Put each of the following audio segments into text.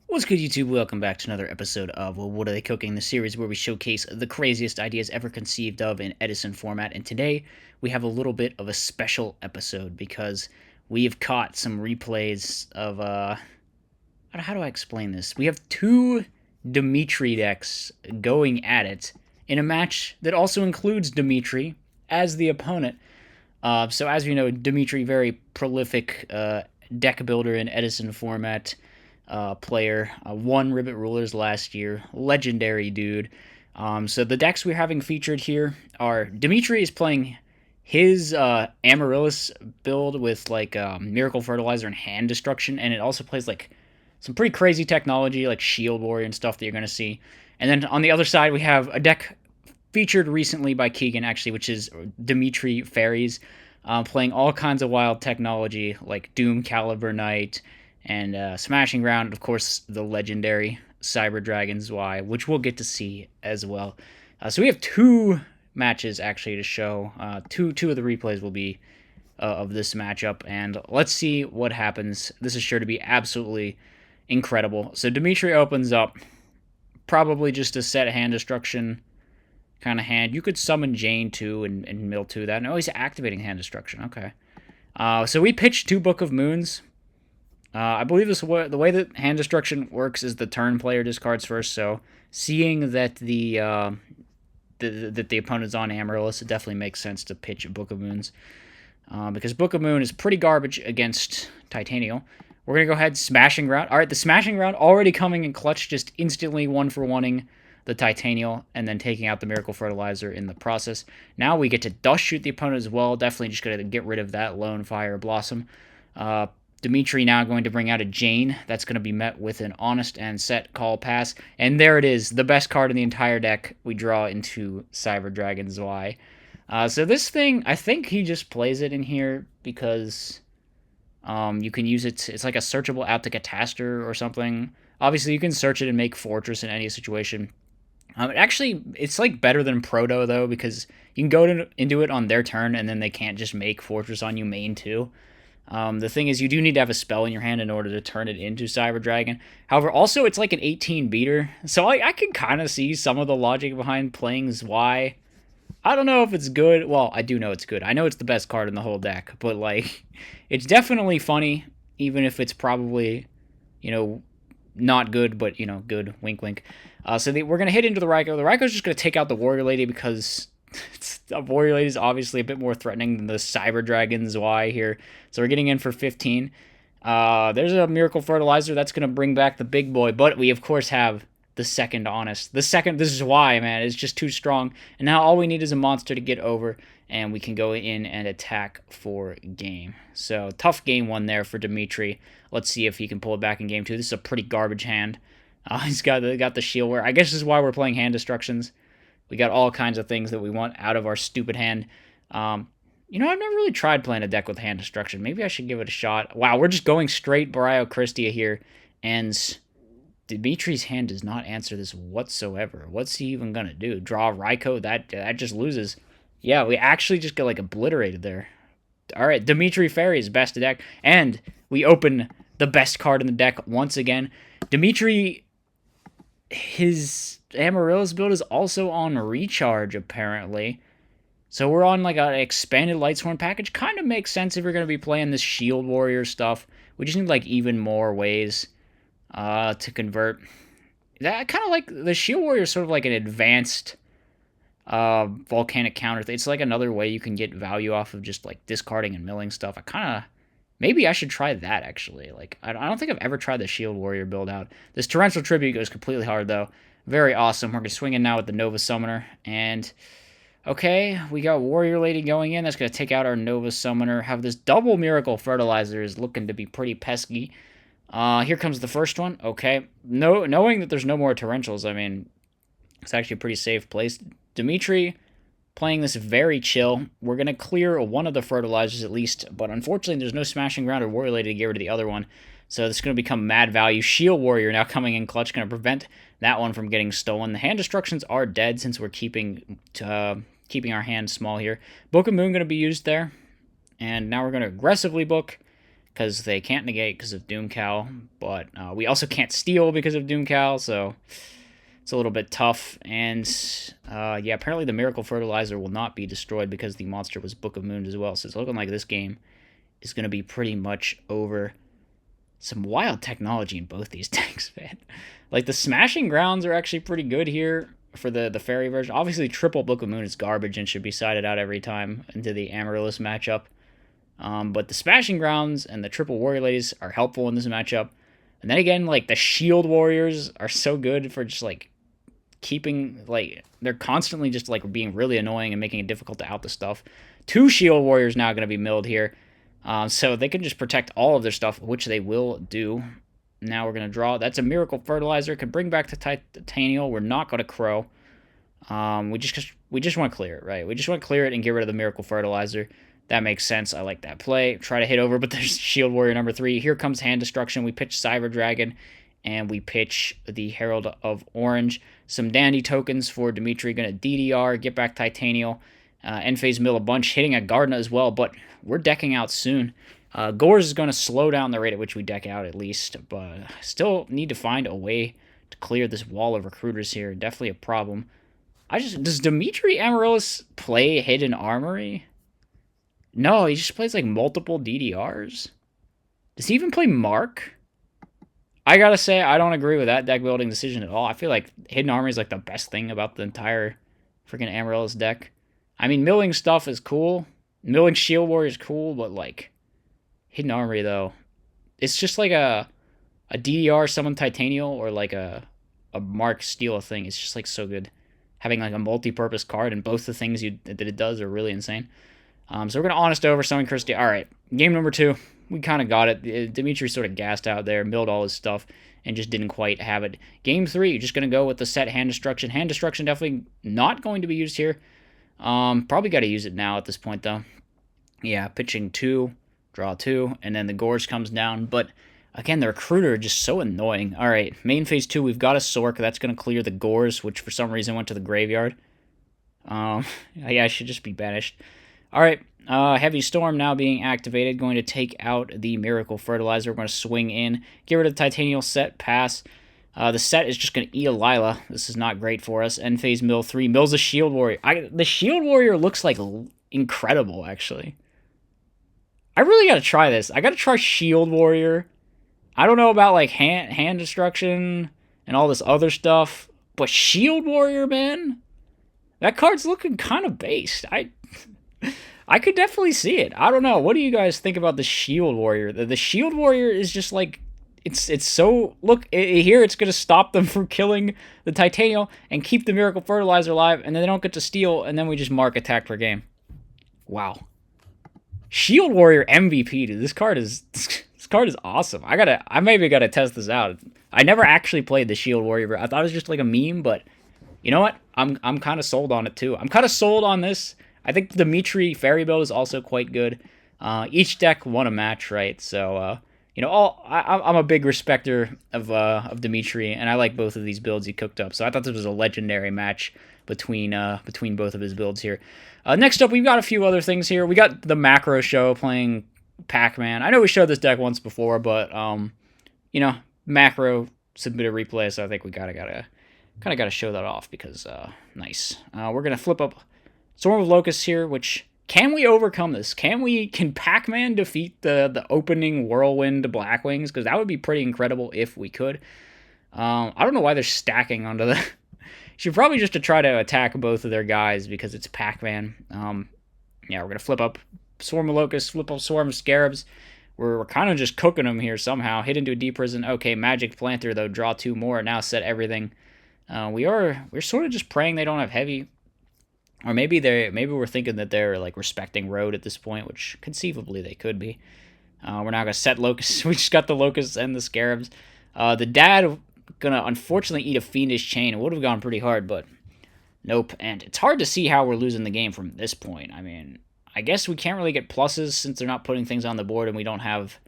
What's good, YouTube? Welcome back to another episode of What Are They Cooking, the series where we showcase the craziest ideas ever conceived of in Edison format. And today we have a little bit of a special episode because we have caught some replays of how do I explain this? We have two DMITRI decks going at it in a match that also includes DMITRI as the opponent. So as we know, DMITRI, very prolific deck builder in Edison format player. Won Ribbit Rulers last year. Legendary dude. So the decks we're having featured here are DMITRI is playing his Amarillis build with like Miracle Fertilizer and Hand Destruction, and it also plays like some pretty crazy technology like Shield Warrior and stuff that you're going to see. And then on the other side, we have a deck featured recently by Keegan, actually, which is DMITRI Fairies, playing all kinds of wild technology like Doom Caliber Knight and Smashing Ground, of course, the legendary Cyber Dragon's Y, which we'll get to see as well. So we have two matches actually to show. Two of the replays will be of this matchup, and let's see what happens. This is sure to be absolutely incredible. So DMITRI opens up, probably just a set hand destruction kind of hand. You could summon Jane too and mill two that. No, he's activating hand destruction. Okay. So we pitched two Book of Moons. I believe the way that hand destruction works is the turn player discards first. So seeing that the opponent's on Amaryllis, it definitely makes sense to pitch Book of Moons. Because Book of Moon is pretty garbage against Titanial. We're going to go ahead Smashing Ground. Alright, the Smashing Ground already coming in clutch, just instantly 1-for-1ing the Titanial and then taking out the Miracle Fertilizer in the process. Now we get to Dust Shoot the opponent as well. Definitely just going to get rid of that Lone Fire Blossom. DMITRI now going to bring out a Jane. That's going to be met with an Honest and Set Call Pass. And there it is, the best card in the entire deck. We draw into Cyber Dragon's Y. So this thing, I think he just plays it in here because you can use it. It's like a searchable out to Cataster or something. Obviously, you can search it and make Fortress in any situation. It's like better than Proto, though, because you can go into it on their turn, and then they can't just make Fortress on you main, too. The thing is, you do need to have a spell in your hand in order to turn it into Cyber Dragon. However, also, it's like an 18 beater, so I can kind of see some of the logic behind playing Y. I don't know if it's good. Well, I do know it's good. I know it's the best card in the whole deck, but, like, it's definitely funny, even if it's probably, not good, but, good. Wink, wink. We're going to hit into the Raikou. The Raikou's just going to take out the Warrior Lady because the Warrior Lady is obviously a bit more threatening than the Cyber Dragon's Y here. So we're getting in for 15. There's a Miracle Fertilizer. That's going to bring back the big boy. But we, of course, have the second Honest. This is why, man. It's just too strong. And now all we need is a monster to get over. And we can go in and attack for game. So tough game one there for DMITRI. Let's see if he can pull it back in game two. This is a pretty garbage hand. He's got the shield wear. I guess this is why we're playing hand destructions. We got all kinds of things that we want out of our stupid hand. I've never really tried playing a deck with hand destruction. Maybe I should give it a shot. Wow, we're just going straight Barrio Christia here. And DMITRI's hand does not answer this whatsoever. What's he even going to do? Draw Raikou? That just loses. Yeah, we actually just get, like, obliterated there. Alright, DMITRI Fairies, best deck. And we open the best card in the deck once again. DMITRI, his Amaryllis build is also on Recharge, apparently. So we're on, like, an expanded Lightsworn package. Kind of makes sense if you're going to be playing this Shield Warrior stuff. We just need, like, even more ways to convert. That kind of like the Shield Warrior is sort of like an advanced volcanic counter. It's like another way you can get value off of just like discarding and milling stuff. Maybe I should try that actually. Like I don't think I've ever tried the Shield Warrior build out. This Torrential Tribute goes completely hard though. Very awesome. We're gonna swing in now with the Nova Summoner and okay, we got Warrior Lady going in. That's gonna take out our Nova Summoner. Have this double Miracle Fertilizer is looking to be pretty pesky. Here comes the first one. Okay, knowing that there's no more Torrentials, I mean, it's actually a pretty safe place. DMITRI playing this very chill. We're going to clear one of the fertilizers at least, but unfortunately there's no Smashing Ground or Warrior Lady to get rid of the other one. So this is going to become mad value. Shield Warrior now coming in clutch, going to prevent that one from getting stolen. The hand destructions are dead since we're keeping our hand small here. Book of Moon going to be used there. And now we're going to aggressively book. because they can't negate because of Doomcow, but we also can't steal because of Doomcow, so it's a little bit tough. And yeah, apparently the Miracle Fertilizer will not be destroyed because the monster was Book of Moons as well, so it's looking like this game is going to be pretty much over. Some wild technology in both these decks, man. Like, the Smashing Grounds are actually pretty good here for the fairy version. Obviously, triple Book of Moon is garbage and should be sided out every time into the Amarillis matchup. But the Smashing Grounds and the triple Warrior Ladies are helpful in this matchup. And then again, like, the Shield Warriors are so good for just, like, keeping, like, they're constantly just, like, being really annoying and making it difficult to out the stuff. 2 Shield Warriors now going to be milled here. So they can just protect all of their stuff, which they will do. Now we're going to draw. That's a Miracle Fertilizer. Could bring back the Titanial. We're not going to Crow. We just want to clear it, right? We just want to clear it and get rid of the Miracle Fertilizer. That makes sense. I like that play. Try to hit over, but there's Shield Warrior number 3. Here comes Hand Destruction. We pitch Cyber Dragon, and we pitch the Herald of Orange. Some Dandy tokens for DMITRI. Going to DDR, get back Titanial. End phase mill a bunch, hitting a Gardna as well, but we're decking out soon. Gores is going to slow down the rate at which we deck out at least, but still need to find a way to clear this wall of recruiters here. Definitely a problem. Does DMITRI Amarillis play Hidden Armory? No, he just plays like multiple DDRs. Does he even play Mark? I gotta say, I don't agree with that deck building decision at all. I feel like Hidden Armory is like the best thing about the entire freaking Amarillis deck. I mean, milling stuff is cool. Milling Shield Warrior is cool, but, like, Hidden Armory, though, it's just like a DDR summon Titanial or, like, a Mark steal a thing. It's just, like, so good. Having, like, a multi-purpose card and both the things that it does are really insane. So we're going to Honest Over, Summon Christie. All right, game number 2. We kind of got it. DMITRI sort of gassed out there, milled all his stuff, and just didn't quite have it. Game 3, you're just going to go with the set Hand Destruction. Hand Destruction definitely not going to be used here. Probably got to use it now at this point, though. Yeah, pitching 2, draw 2, and then the Gorge comes down. But, again, the Recruiter just so annoying. All right, main phase 2, we've got a Sork. That's going to clear the Gores, which for some reason went to the graveyard. Yeah, I should just be banished. All right, Heavy Storm now being activated. Going to take out the Miracle Fertilizer. We're going to swing in, get rid of the Titanial set, pass. The set is just going to eat a Lila. This is not great for us. End phase mill 3. Mills a Shield Warrior. The Shield Warrior looks like incredible, actually. I really got to try this. I got to try Shield Warrior. I don't know about like hand Destruction and all this other stuff, but Shield Warrior, man, that card's looking kind of based. I could definitely see it. I don't know. What do you guys think about the Shield Warrior? The Shield Warrior is just like, it's so, look, here it's going to stop them from killing the Titanial and keep the Miracle Fertilizer alive, and then they don't get to steal, and then we just mark attack per game. Wow. Shield Warrior MVP, dude. This card is awesome. I maybe gotta test this out. I never actually played the Shield Warrior. I thought it was just like a meme, but you know what? I'm kind of sold on it too. I'm kind of sold on this. I think the DMITRI Fairy build is also quite good. Each deck won a match, right? So, you know, I'm a big respecter of DMITRI, and I like both of these builds he cooked up. So I thought this was a legendary match between both of his builds here. Next up, we've got a few other things here. We got the Macro Show playing Pac-Man. I know we showed this deck once before, but you know, Macro submitted a replay, so I think we gotta show that off because nice. We're gonna flip up Storm of Locusts here, which, can we overcome this? Can Pac-Man defeat the opening Whirlwind Blackwings? Because that would be pretty incredible if we could. I don't know why they're stacking onto the... Should probably just to try to attack both of their guys because it's Pac-Man. Yeah, we're going to flip up Swarm of Locusts, flip up Swarm of Scarabs. We're kind of just cooking them here somehow. Hit into a Deep Prison. Okay, Magic Planter, though. Draw 2 more. Now set everything. We're sort of just praying they don't have heavy. Or maybe we're thinking that they're like respecting road at this point, which conceivably they could be. We're now going to set Locusts. We just got the Locusts and the Scarabs. The Dad gonna unfortunately eat a Fiendish Chain. It would have gone pretty hard, but nope. And it's hard to see how we're losing the game from this point. I mean, I guess we can't really get pluses since they're not putting things on the board and we don't have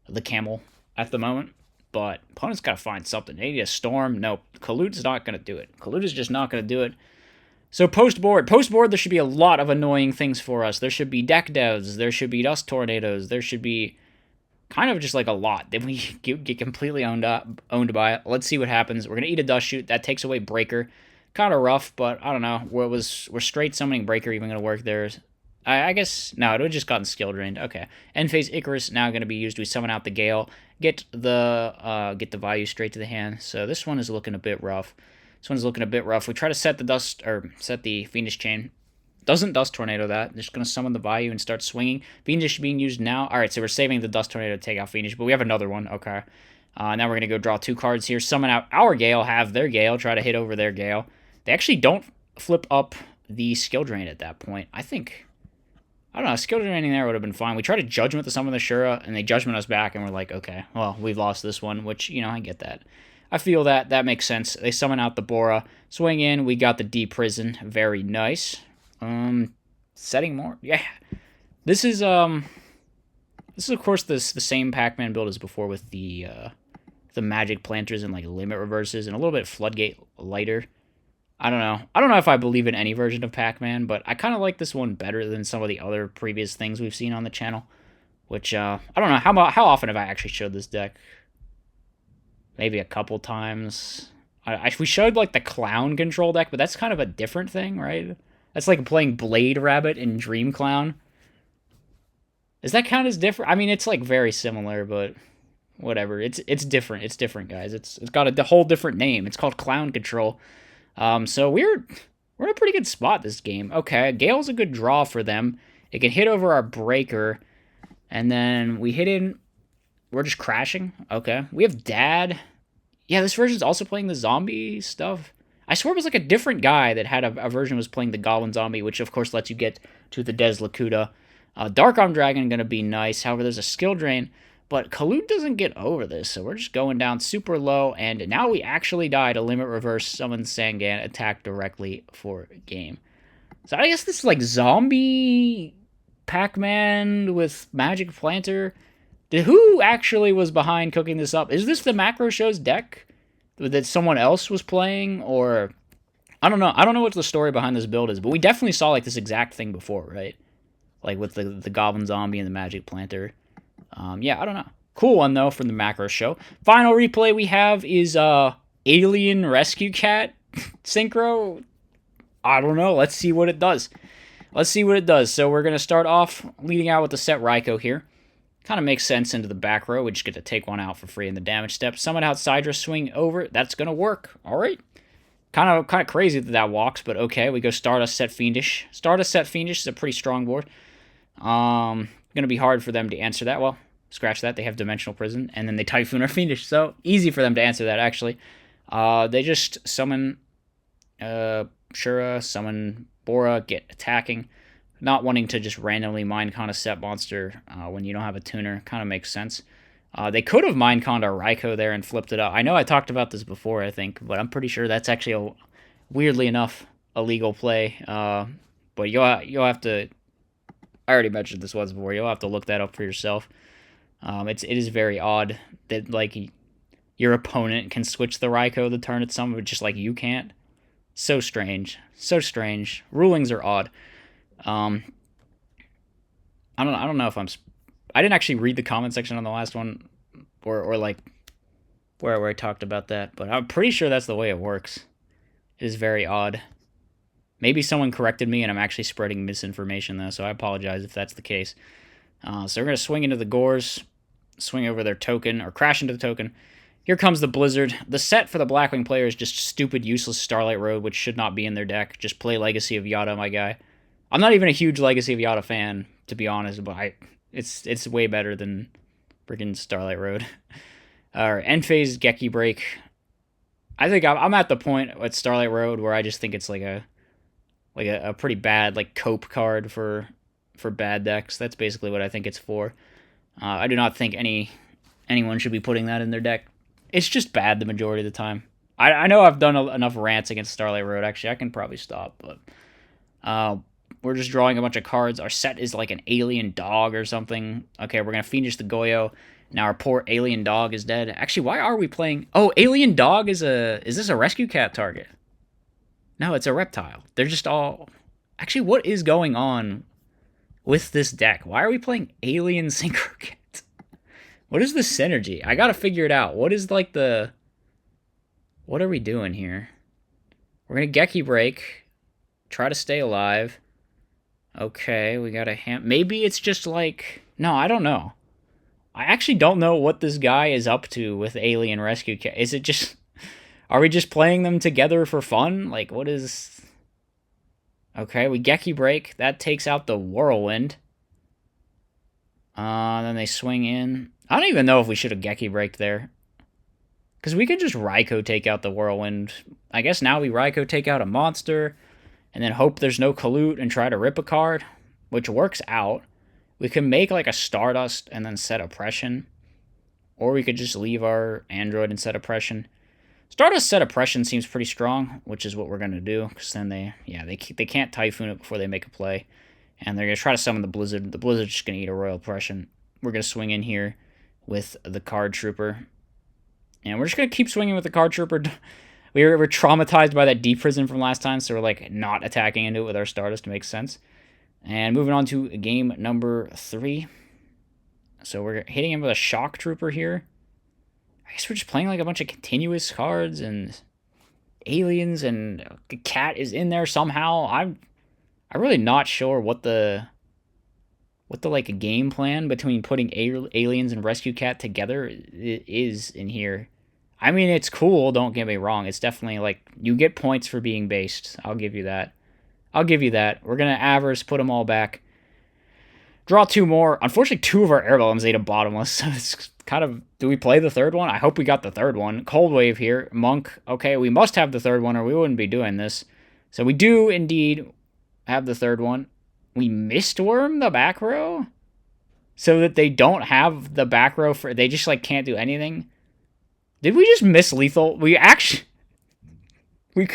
the Camel at the moment. But opponent's got to find something. They need a Storm. Nope. Kalut's not going to do it. Kaluta's just not going to do it. So post-board, there should be a lot of annoying things for us. There should be deck devs. There should be dust tornadoes. There should be kind of just like a lot. Then we get completely owned by it. Let's see what happens. We're gonna eat a dust shoot. That takes away Breaker. Kind of rough, but I don't know. We're straight summoning Breaker even gonna work there? I guess no. It would have just gotten skill drained. Okay. End phase Icarus now gonna be used. We summon out the Gale. Get the value straight to the hand. So this one is looking a bit rough. This one's looking a bit rough. We try to set the Fiendish Chain. Doesn't Dust Tornado that. Just going to summon the value and start swinging. Fiendish being used now. Alright, so we're saving the Dust Tornado to take out Fiendish, but we have another one. Okay. Now we're going to go draw 2 cards here. Summon out our Gale, have their Gale, try to hit over their Gale. They actually don't flip up the skill drain at that point. I don't know, skill draining there would have been fine. We try to Judgment to summon the Shura, and they Judgment us back, and we're like, okay, well, we've lost this one, which, you know, I get that. I feel that makes sense. They summon out the Bora. Swing in, we got the D-Prison. Very nice. Setting more. Yeah. This is of course the same Pac-Man build as before with the magic planters and like limit reverses and a little bit Floodgate lighter. I don't know if I believe in any version of Pac-Man, but I kind of like this one better than some of the other previous things we've seen on the channel. Which I don't know how often have I actually showed this deck? Maybe a couple times. We showed like the clown control deck, but that's kind of a different thing, right? That's like playing Blade Rabbit and Dream Clown. Does that count as different? I mean, it's like very similar, but whatever. It's different. It's different, guys. It's got a whole different name. It's called Clown Control. So we're in a pretty good spot this game. Okay, Gale's a good draw for them. It can hit over our Breaker, and then we hit in. We're just crashing. Okay, we have Dad. Yeah, this version's also playing the zombie stuff. I swear it was like a different guy that had a version was playing the Goblin Zombie, which of course lets you get to the Des Lakuta. Dark Arm Dragon going to be nice. However, there's a skill drain, but Khalud doesn't get over this, so we're just going down super low, and now we actually die to limit reverse, summon Sangan, attack directly for game. So I guess this is like zombie Pac-Man with Magic Planter. Who actually was behind cooking this up? Is this the Macro Show's deck that someone else was playing, or I don't know. I don't know what the story behind this build is, but we definitely saw like this exact thing before, right? Like with the Goblin Zombie and the Magic Planter. Yeah, I don't know. Cool one though from the Macro Show. Final replay we have is Alien Rescue Cat Synchro. I don't know. Let's see what it does. So we're gonna start off leading out with the set Raikou here. Kind of makes sense into the back row. We just get to take one out for free in the damage step. Summon out Sidra, swing over. That's going to work. All right. Kind of crazy that walks, but okay. We go Stardust, set Fiendish. Stardust, set Fiendish is a pretty strong board. Going to be hard for them to answer that. Well, scratch that. They have Dimensional Prison, and then they Typhoon or Fiendish. So easy for them to answer that, actually. They just summon Shura, summon Bora, get attacking. Not wanting to just randomly Minecon a set monster when you don't have a tuner kind of makes sense. They could have Mineconned our Raikou there and flipped it up. I know I talked about this before, I think, but I'm pretty sure that's actually, weirdly enough, a legal play. But you'll have to... I already mentioned this once before. You'll have to look that up for yourself. It is very odd that like your opponent can switch the Raikou the turn at some, but just like you can't. So strange. So strange. Rulings are odd. I don't know if I didn't actually read the comment section on the last one or like where I talked about that, but I'm pretty sure that's the way it works. It is very odd. Maybe someone corrected me and I'm actually spreading misinformation though, so I apologize if that's the case. So we're going to swing into the Gores, swing over their token, or crash into the token. Here comes the Blizzard. The set for the Blackwing player is just stupid, useless Starlight Road, which should not be in their deck. Just play Legacy of Yada, my guy. I'm not even a huge Legacy of Yada fan, to be honest, but it's way better than freaking Starlight Road. Alright, end phase Geki Break. I think I'm at the point at Starlight Road where I just think it's like a pretty bad like cope card for bad decks. That's basically what I think it's for. I do not think anyone should be putting that in their deck. It's just bad the majority of the time. I know I've done enough rants against Starlight Road. Actually, I can probably stop, but we're just drawing a bunch of cards. Our set is like an alien dog or something. Okay, we're going to Fiendish the Goyo. Now our poor alien dog is dead. Actually, why are we playing... Oh, alien dog is this a rescue cat target? No, it's a reptile. They're just all... Actually, what is going on with this deck? Why are we playing alien Synchro Cat? What is the synergy? I gotta figure it out. What is like the... What are we doing here? We're gonna Geki break. Try to stay alive. Okay, we got a maybe it's just like... No, I don't know. I actually don't know what this guy is up to with Alien Rescue Cat. Is it just... Are we just playing them together for fun? Like, what is... Okay, we Geki break. That takes out the Whirlwind. Then they swing in. I don't even know if we should have Geki braked there. Because we could just Raikou take out the Whirlwind. I guess now we Raikou take out a monster. And then hope there's no Kalute and try to rip a card. Which works out. We can make like a Stardust and then set Oppression. Or we could just leave our Android and set Oppression. Stardust set Oppression seems pretty strong, which is what we're going to do. Because then they can't Typhoon it before they make a play. And they're going to try to summon the Blizzard. The Blizzard's just going to eat a Royal Oppression. We're going to swing in here with the Card Trooper. And we're just going to keep swinging with the Card Trooper. We were traumatized by that Deep Prison from last time, so we're like not attacking into it with our Stardust to make sense. And moving on to game number 3. So we're hitting him with a Shock Trooper here. I guess we're just playing like a bunch of continuous cards and aliens, and the cat is in there somehow. I'm really not sure what the like game plan between putting aliens and Rescue Cat together is in here. I mean, it's cool, don't get me wrong. It's definitely like you get points for being based. I'll give you that. We're going to Avarice, put them all back. Draw 2 more. Unfortunately, 2 of our Air Emblems ate a bottomless. So it's kind of... Do we play the 3rd one? I hope we got the 3rd one. Cold Wave here. Monk. Okay, we must have the 3rd one or we wouldn't be doing this. So we do indeed have the 3rd one. We Mistworm the back row? So that they don't have the back row for... They just like can't do anything? Did we just miss lethal? We could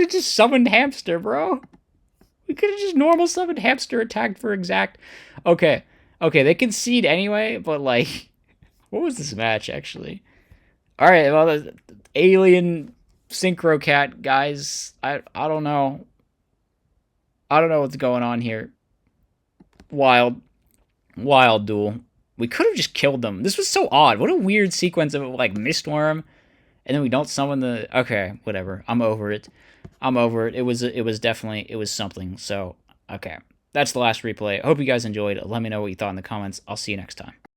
have just summoned Hamster, bro. We could have just normal summoned Hamster, attacked for exact. Okay, they concede anyway, but like, what was this match actually? All right, well, the alien Synchro Cat guys, I don't know. I don't know what's going on here. Wild duel. We could have just killed them. This was so odd. What a weird sequence of like Mistworm, and then we don't summon the... Okay, whatever. I'm over it. It was definitely something. So, okay. That's the last replay. I hope you guys enjoyed. Let me know what you thought in the comments. I'll see you next time.